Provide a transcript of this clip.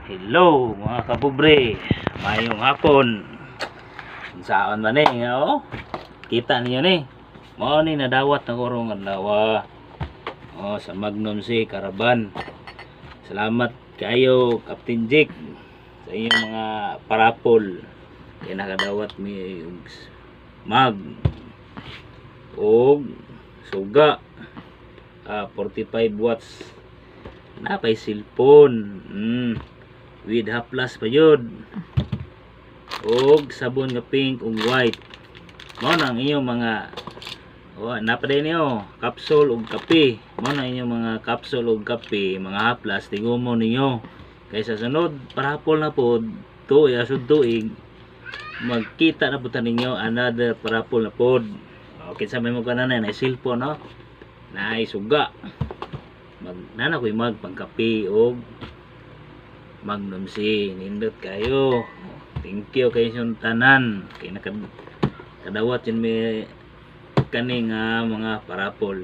Hello mga kapobre, mayong hapon. Saan man oh? Kita niyo ni. Mao ni nadawat na korong adlaw. Oh, sa Magnum C Caravan. Salamat kayo Captain Jake sa inyong mga parapol. Kaya nakadawat mi mag og suga 45 watts napay cellphone with haplas pa yun og sabon nga pink ug white. Mao nang inyong mga napaday niyo capsule ug kape. Mao nang inyong mga capsule ug kape, mga haplas tingumon ninyo kaysa sunod parapol na pod tuig asud tuig magkita na putan ninyo another parapol na pod. Okay, sa may mo kanan na cellphone no, na suga nana ko'y mag pangkape og Magnum C. Nindot kayo. Thank you kayo sa tanan kay nakadawat yun may kaning mga parapol.